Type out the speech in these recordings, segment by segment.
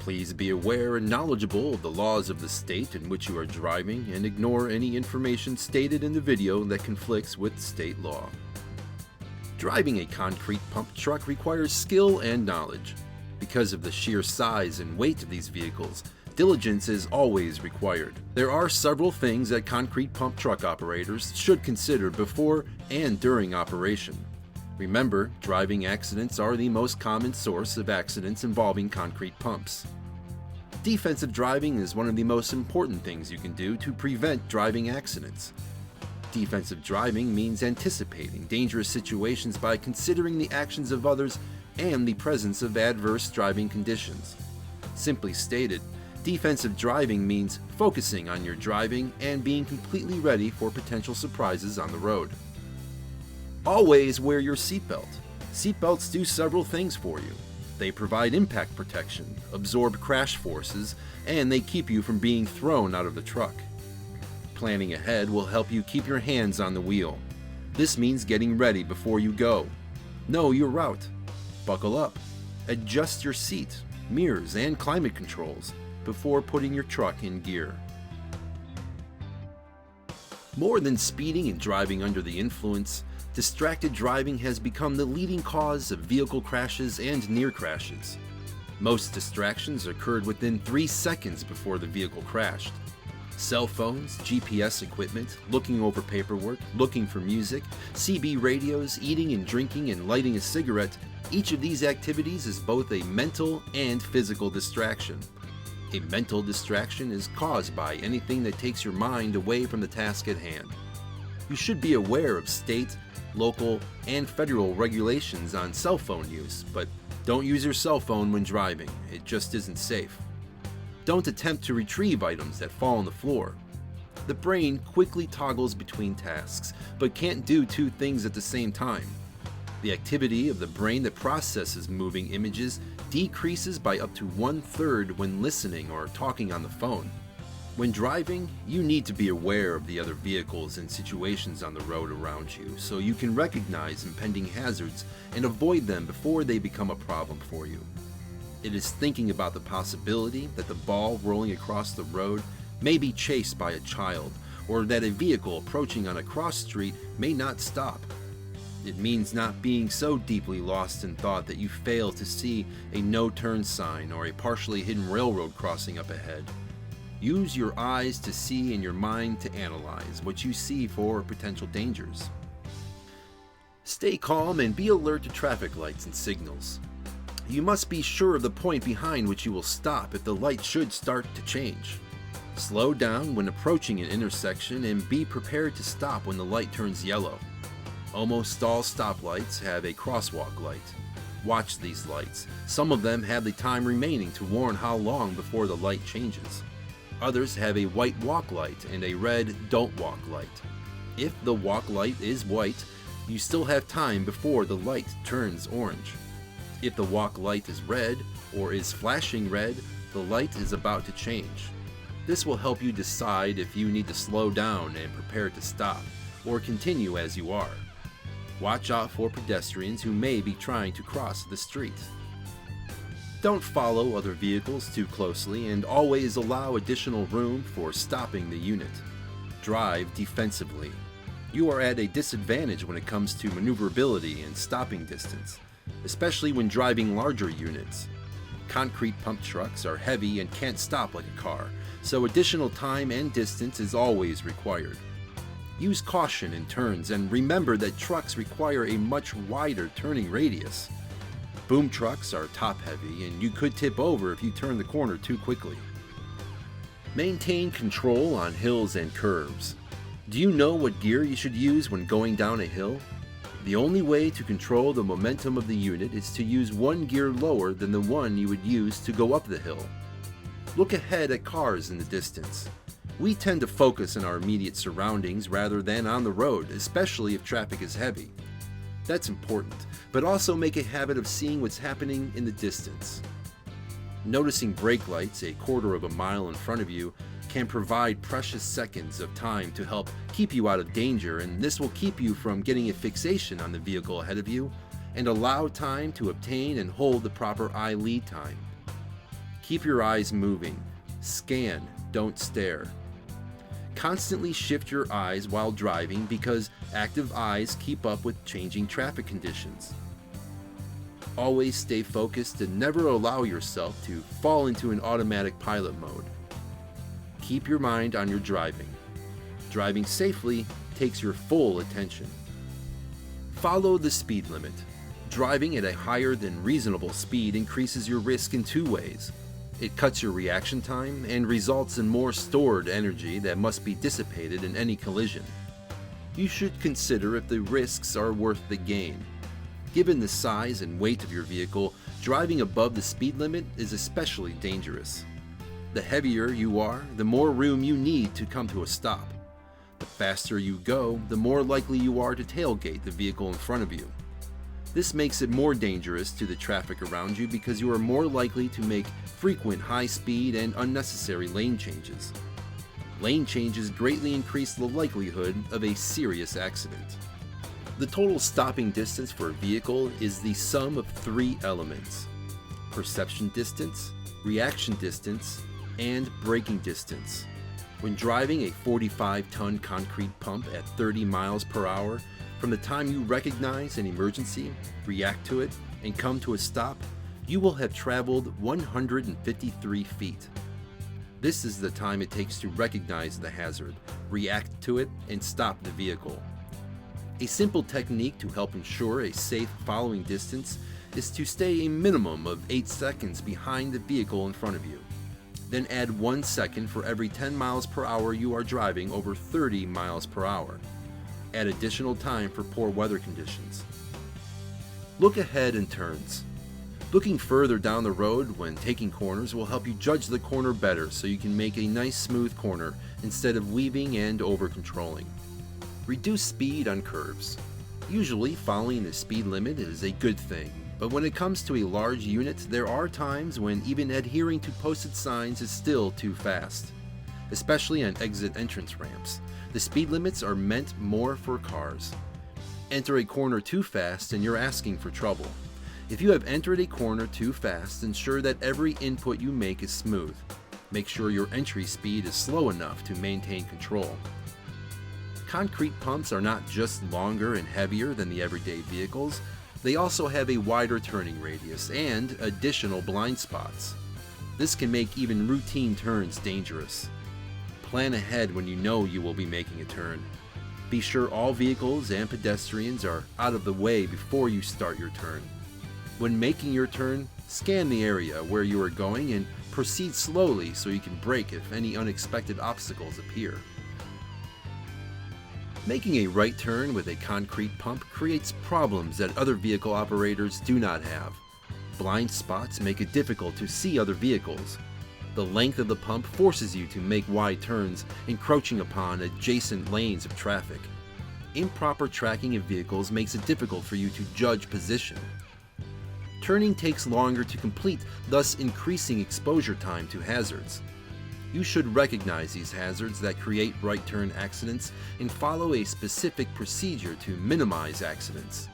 Please be aware and knowledgeable of the laws of the state in which you are driving and ignore any information stated in the video that conflicts with state law. Driving a concrete pump truck requires skill and knowledge. Because of the sheer size and weight of these vehicles, diligence is always required. There are several things that concrete pump truck operators should consider before and during operation. Remember, driving accidents are the most common source of accidents involving concrete pumps. Defensive driving is one of the most important things you can do to prevent driving accidents. Defensive driving means anticipating dangerous situations by considering the actions of others and the presence of adverse driving conditions. Simply stated, defensive driving means focusing on your driving and being completely ready for potential surprises on the road. Always wear your seatbelt. Seatbelts do several things for you. They provide impact protection, absorb crash forces, and they keep you from being thrown out of the truck. Planning ahead will help you keep your hands on the wheel. This means getting ready before you go. Know your route. Buckle up. Adjust your seat, mirrors, and climate controls before putting your truck in gear. More than speeding and driving under the influence, distracted driving has become the leading cause of vehicle crashes and near crashes. Most distractions occurred within 3 seconds before the vehicle crashed. Cell phones, GPS equipment, looking over paperwork, looking for music, CB radios, eating and drinking, and lighting a cigarette, each of these activities is both a mental and physical distraction. A mental distraction is caused by anything that takes your mind away from the task at hand. You should be aware of state, local, and federal regulations on cell phone use, but don't use your cell phone when driving. It just isn't safe. Don't attempt to retrieve items that fall on the floor. The brain quickly toggles between tasks, but can't do 2 things at the same time. The activity of the brain that processes moving images decreases by up to 1/3 when listening or talking on the phone. When driving, you need to be aware of the other vehicles and situations on the road around you so you can recognize impending hazards and avoid them before they become a problem for you. It is thinking about the possibility that the ball rolling across the road may be chased by a child, or that a vehicle approaching on a cross street may not stop. It means not being so deeply lost in thought that you fail to see a no-turn sign or a partially hidden railroad crossing up ahead. Use your eyes to see and your mind to analyze what you see for potential dangers. Stay calm and be alert to traffic lights and signals. You must be sure of the point behind which you will stop if the light should start to change. Slow down when approaching an intersection and be prepared to stop when the light turns yellow. Almost all stoplights have a crosswalk light. Watch these lights. Some of them have the time remaining to warn how long before the light changes. Others have a white walk light and a red don't walk light. If the walk light is white, you still have time before the light turns orange. If the walk light is red or is flashing red, the light is about to change. This will help you decide if you need to slow down and prepare to stop, or continue as you are. Watch out for pedestrians who may be trying to cross the street. Don't follow other vehicles too closely and always allow additional room for stopping the unit. Drive defensively. You are at a disadvantage when it comes to maneuverability and stopping distance, especially when driving larger units. Concrete pump trucks are heavy and can't stop like a car, so additional time and distance is always required. Use caution in turns and remember that trucks require a much wider turning radius. Boom trucks are top-heavy and you could tip over if you turn the corner too quickly. Maintain control on hills and curves. Do you know what gear you should use when going down a hill? The only way to control the momentum of the unit is to use one gear lower than the one you would use to go up the hill. Look ahead at cars in the distance. We tend to focus on our immediate surroundings rather than on the road, especially if traffic is heavy. That's important, but also make a habit of seeing what's happening in the distance. Noticing brake lights a quarter of a mile in front of you can provide precious seconds of time to help keep you out of danger, and this will keep you from getting a fixation on the vehicle ahead of you and allow time to obtain and hold the proper eye lead time. Keep your eyes moving. Scan, don't stare. Constantly shift your eyes while driving because active eyes keep up with changing traffic conditions. Always stay focused and never allow yourself to fall into an automatic pilot mode. Keep your mind on your driving. Driving safely takes your full attention. Follow the speed limit. Driving at a higher than reasonable speed increases your risk in two ways. It cuts your reaction time and results in more stored energy that must be dissipated in any collision. You should consider if the risks are worth the gain. Given the size and weight of your vehicle, driving above the speed limit is especially dangerous. The heavier you are, the more room you need to come to a stop. The faster you go, the more likely you are to tailgate the vehicle in front of you. This makes it more dangerous to the traffic around you because you are more likely to make frequent high-speed and unnecessary lane changes. Lane changes greatly increase the likelihood of a serious accident. The total stopping distance for a vehicle is the sum of three elements: perception distance, reaction distance, and braking distance. When driving a 45-ton concrete pump at 30 miles per hour, from the time you recognize an emergency, react to it, and come to a stop, you will have traveled 153 feet. This is the time it takes to recognize the hazard, react to it, and stop the vehicle. A simple technique to help ensure a safe following distance is to stay a minimum of 8 seconds behind the vehicle in front of you. Then add 1 second for every 10 miles per hour you are driving over 30 miles per hour. Add additional time for poor weather conditions. Look ahead in turns. Looking further down the road when taking corners will help you judge the corner better so you can make a nice smooth corner instead of weaving and over-controlling. Reduce speed on curves. Usually following the speed limit is a good thing, but when it comes to a large unit, there are times when even adhering to posted signs is still too fast. Especially on exit entrance ramps. The speed limits are meant more for cars. Enter a corner too fast and you're asking for trouble. If you have entered a corner too fast, ensure that every input you make is smooth. Make sure your entry speed is slow enough to maintain control. Concrete pumps are not just longer and heavier than the everyday vehicles, they also have a wider turning radius and additional blind spots. This can make even routine turns dangerous. Plan ahead when you know you will be making a turn. Be sure all vehicles and pedestrians are out of the way before you start your turn. When making your turn, scan the area where you are going and proceed slowly so you can brake if any unexpected obstacles appear. Making a right turn with a concrete pump creates problems that other vehicle operators do not have. Blind spots make it difficult to see other vehicles. The length of the pump forces you to make wide turns, encroaching upon adjacent lanes of traffic. Improper tracking of vehicles makes it difficult for you to judge position. Turning takes longer to complete, thus increasing exposure time to hazards. You should recognize these hazards that create right turn accidents and follow a specific procedure to minimize accidents.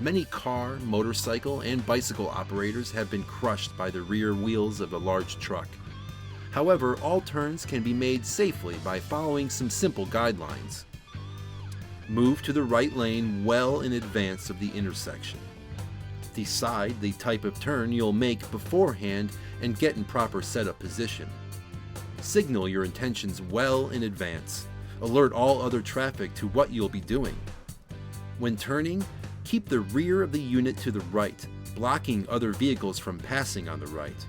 Many car, motorcycle, and bicycle operators have been crushed by the rear wheels of a large truck. However, all turns can be made safely by following some simple guidelines. Move to the right lane well in advance of the intersection. Decide the type of turn you'll make beforehand and get in proper setup position. Signal your intentions well in advance. Alert all other traffic to what you'll be doing. When turning, keep the rear of the unit to the right, blocking other vehicles from passing on the right.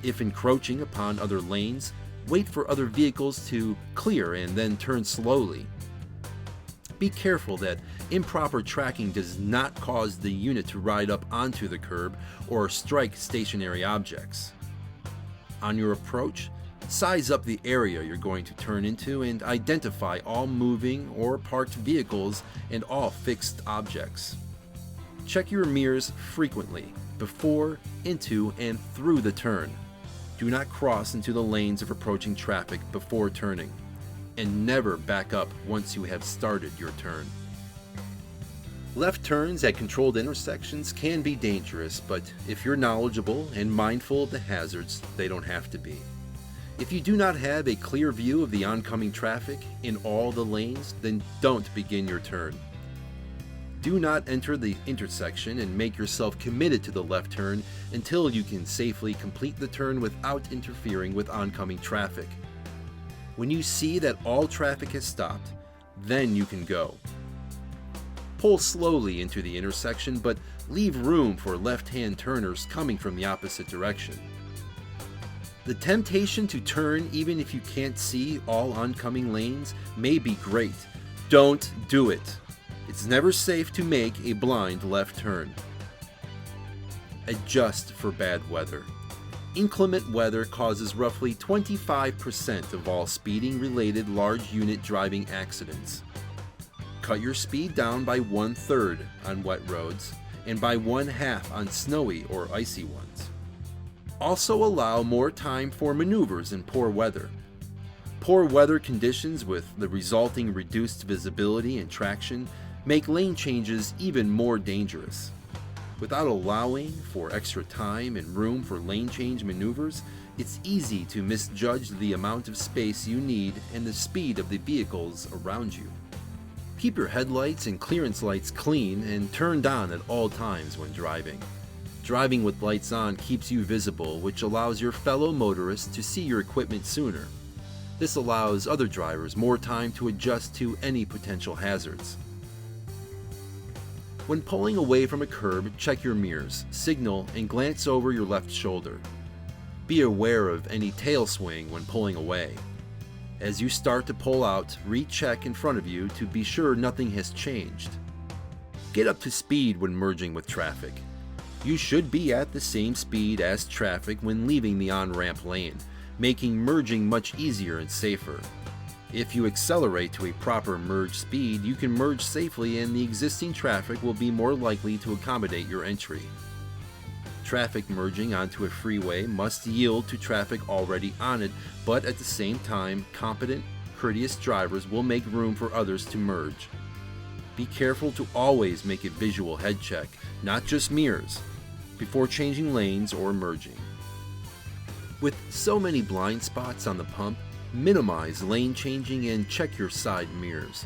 If encroaching upon other lanes, wait for other vehicles to clear and then turn slowly. Be careful that improper tracking does not cause the unit to ride up onto the curb or strike stationary objects. On your approach, size up the area you're going to turn into and identify all moving or parked vehicles and all fixed objects. Check your mirrors frequently, before, into, and through the turn. Do not cross into the lanes of approaching traffic before turning, and never back up once you have started your turn. Left turns at controlled intersections can be dangerous, but if you're knowledgeable and mindful of the hazards, they don't have to be. If you do not have a clear view of the oncoming traffic in all the lanes, then don't begin your turn. Do not enter the intersection and make yourself committed to the left turn until you can safely complete the turn without interfering with oncoming traffic. When you see that all traffic has stopped, then you can go. Pull slowly into the intersection, but leave room for left-hand turners coming from the opposite direction. The temptation to turn even if you can't see all oncoming lanes may be great. Don't do it. It's never safe to make a blind left turn. Adjust for bad weather. Inclement weather causes roughly 25% of all speeding-related large unit driving accidents. Cut your speed down by 1/3 on wet roads and by 1/2 on snowy or icy ones. Also allow more time for maneuvers in poor weather. Poor weather conditions with the resulting reduced visibility and traction make lane changes even more dangerous. Without allowing for extra time and room for lane change maneuvers, it's easy to misjudge the amount of space you need and the speed of the vehicles around you. Keep your headlights and clearance lights clean and turned on at all times when driving. Driving with lights on keeps you visible, which allows your fellow motorists to see your equipment sooner. This allows other drivers more time to adjust to any potential hazards. When pulling away from a curb, check your mirrors, signal, and glance over your left shoulder. Be aware of any tail swing when pulling away. As you start to pull out, recheck in front of you to be sure nothing has changed. Get up to speed when merging with traffic. You should be at the same speed as traffic when leaving the on-ramp lane, making merging much easier and safer. If you accelerate to a proper merge speed, you can merge safely and the existing traffic will be more likely to accommodate your entry. Traffic merging onto a freeway must yield to traffic already on it, but at the same time, competent, courteous drivers will make room for others to merge. Be careful to always make a visual head check, not just mirrors, before changing lanes or merging. With so many blind spots on the pump, minimize lane changing and check your side mirrors.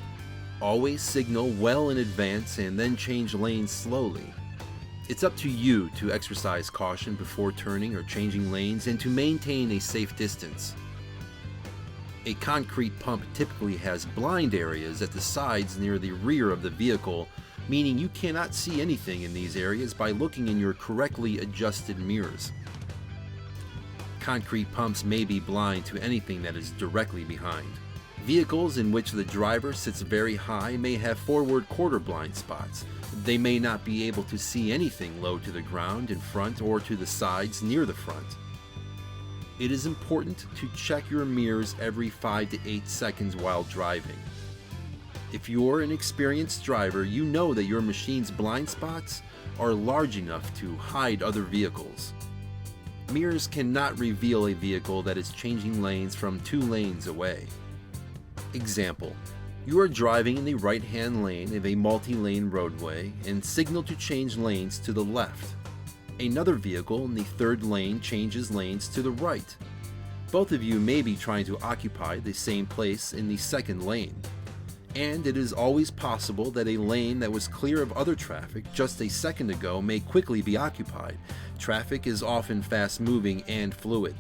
Always signal well in advance and then change lanes slowly. It's up to you to exercise caution before turning or changing lanes and to maintain a safe distance. A concrete pump typically has blind areas at the sides near the rear of the vehicle, meaning you cannot see anything in these areas by looking in your correctly adjusted mirrors. Concrete pumps may be blind to anything that is directly behind. Vehicles in which the driver sits very high may have forward quarter blind spots. They may not be able to see anything low to the ground in front or to the sides near the front. It is important to check your mirrors every 5 to 8 seconds while driving. If you're an experienced driver, you know that your machine's blind spots are large enough to hide other vehicles. Mirrors cannot reveal a vehicle that is changing lanes from 2 lanes away. Example: you are driving in the right-hand lane of a multi-lane roadway and signal to change lanes to the left. Another vehicle in the 3rd lane changes lanes to the right. Both of you may be trying to occupy the same place in the 2nd lane. And it is always possible that a lane that was clear of other traffic just a second ago may quickly be occupied. Traffic is often fast-moving and fluid.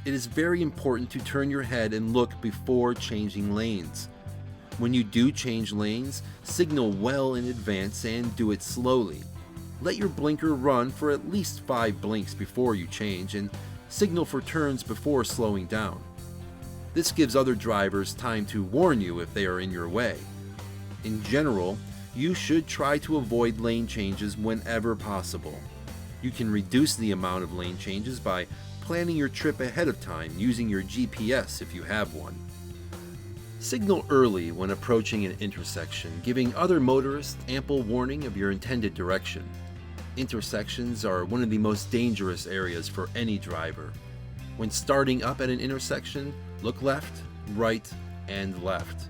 It is very important to turn your head and look before changing lanes. When you do change lanes, signal well in advance and do it slowly. Let your blinker run for at least 5 blinks before you change and signal for turns before slowing down. This gives other drivers time to warn you if they are in your way. In general, you should try to avoid lane changes whenever possible. You can reduce the amount of lane changes by planning your trip ahead of time using your GPS if you have one. Signal early when approaching an intersection, giving other motorists ample warning of your intended direction. Intersections are one of the most dangerous areas for any driver. When starting up at an intersection, look left, right, and left.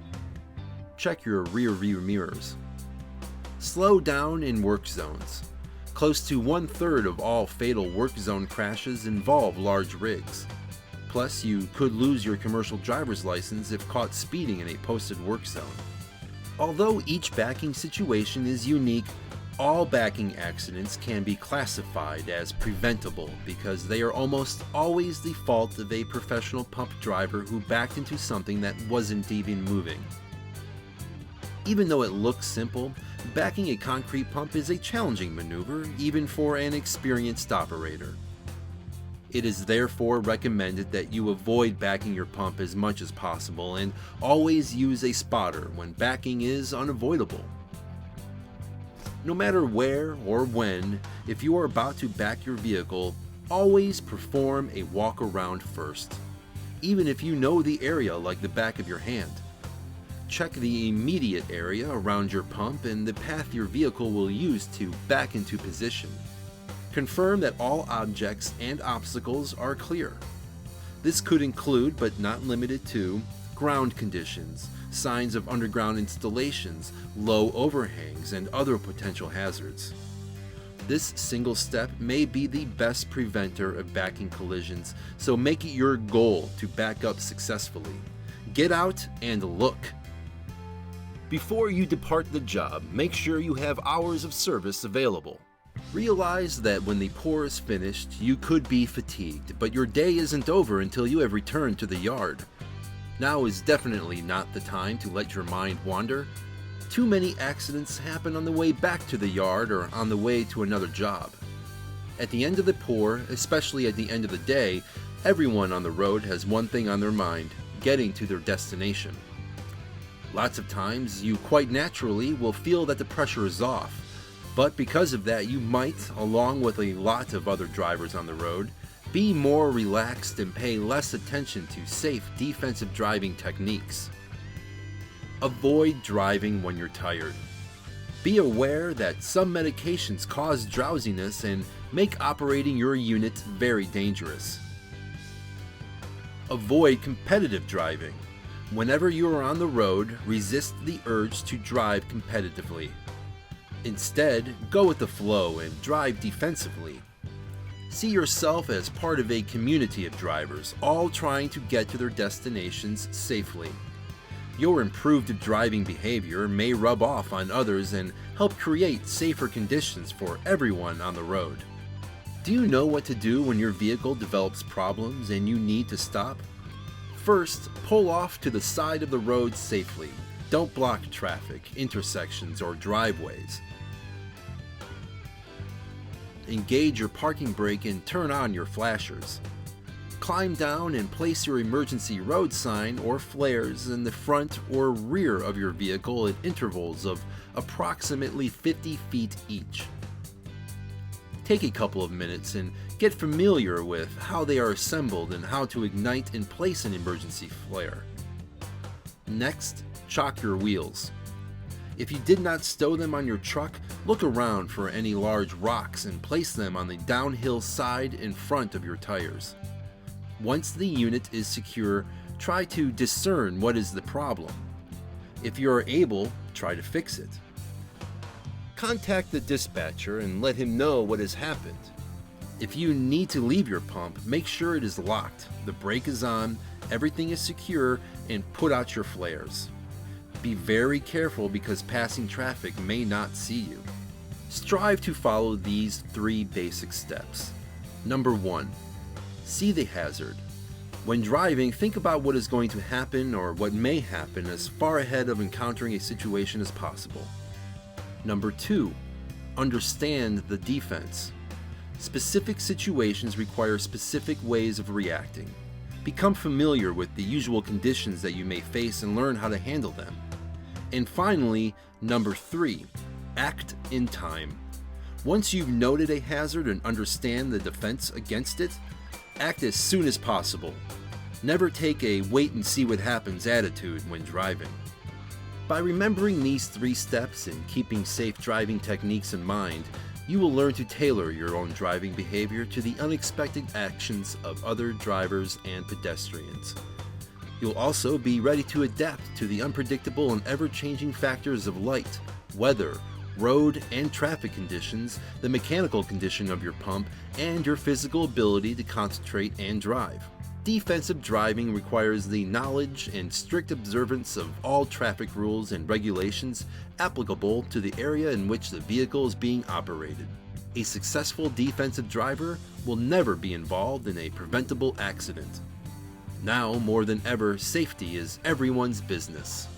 Check your rear view mirrors. Slow down in work zones. Close to 1/3 of all fatal work zone crashes involve large rigs. Plus, you could lose your commercial driver's license if caught speeding in a posted work zone. Although each backing situation is unique, all backing accidents can be classified as preventable because they are almost always the fault of a professional pump driver who backed into something that wasn't even moving. Even though it looks simple, backing a concrete pump is a challenging maneuver even for an experienced operator. It is therefore recommended that you avoid backing your pump as much as possible and always use a spotter when backing is unavoidable. No matter where or when, if you are about to back your vehicle, always perform a walk around first, even if you know the area like the back of your hand. Check the immediate area around your pump and the path your vehicle will use to back into position. Confirm that all objects and obstacles are clear. This could include, but not limited to, ground conditions, signs of underground installations, low overhangs, and other potential hazards. This single step may be the best preventer of backing collisions, so make it your goal to back up successfully. Get out and look. Before you depart the job, make sure you have hours of service available. Realize that when the pour is finished, you could be fatigued, but your day isn't over until you have returned to the yard. Now is definitely not the time to let your mind wander. Too many accidents happen on the way back to the yard or on the way to another job. At the end of the pour, especially at the end of the day, everyone on the road has one thing on their mind: getting to their destination. Lots of times, you quite naturally will feel that the pressure is off. But because of that, you might, along with a lot of other drivers on the road, be more relaxed and pay less attention to safe defensive driving techniques. Avoid driving when you're tired. Be aware that some medications cause drowsiness and make operating your unit very dangerous. Avoid competitive driving. Whenever you are on the road, resist the urge to drive competitively. Instead, go with the flow and drive defensively. See yourself as part of a community of drivers, all trying to get to their destinations safely. Your improved driving behavior may rub off on others and help create safer conditions for everyone on the road. Do you know what to do when your vehicle develops problems and you need to stop? First, pull off to the side of the road safely. Don't block traffic, intersections, or driveways. Engage your parking brake and turn on your flashers. Climb down and place your emergency road sign or flares in the front or rear of your vehicle at intervals of approximately 50 feet each. Take a couple of minutes and get familiar with how they are assembled and how to ignite and place an emergency flare. Next, chock your wheels. If you did not stow them on your truck, look around for any large rocks and place them on the downhill side in front of your tires. Once the unit is secure, try to discern what is the problem. If you are able, try to fix it. Contact the dispatcher and let him know what has happened. If you need to leave your pump, make sure it is locked, the brake is on, everything is secure, and put out your flares. Be very careful because passing traffic may not see you. Strive to follow these 3 basic steps. Number 1. See the hazard. When driving, think about what is going to happen or what may happen as far ahead of encountering a situation as possible. Number 2. Understand the defense. Specific situations require specific ways of reacting. Become familiar with the usual conditions that you may face and learn how to handle them. And finally, number 3, act in time. Once you've noted a hazard and understand the defense against it, act as soon as possible. Never take a wait and see what happens attitude when driving. By remembering these 3 steps and keeping safe driving techniques in mind, you will learn to tailor your own driving behavior to the unexpected actions of other drivers and pedestrians. You'll also be ready to adapt to the unpredictable and ever-changing factors of light, weather, road and traffic conditions, the mechanical condition of your pump, and your physical ability to concentrate and drive. Defensive driving requires the knowledge and strict observance of all traffic rules and regulations applicable to the area in which the vehicle is being operated. A successful defensive driver will never be involved in a preventable accident. Now more than ever, safety is everyone's business.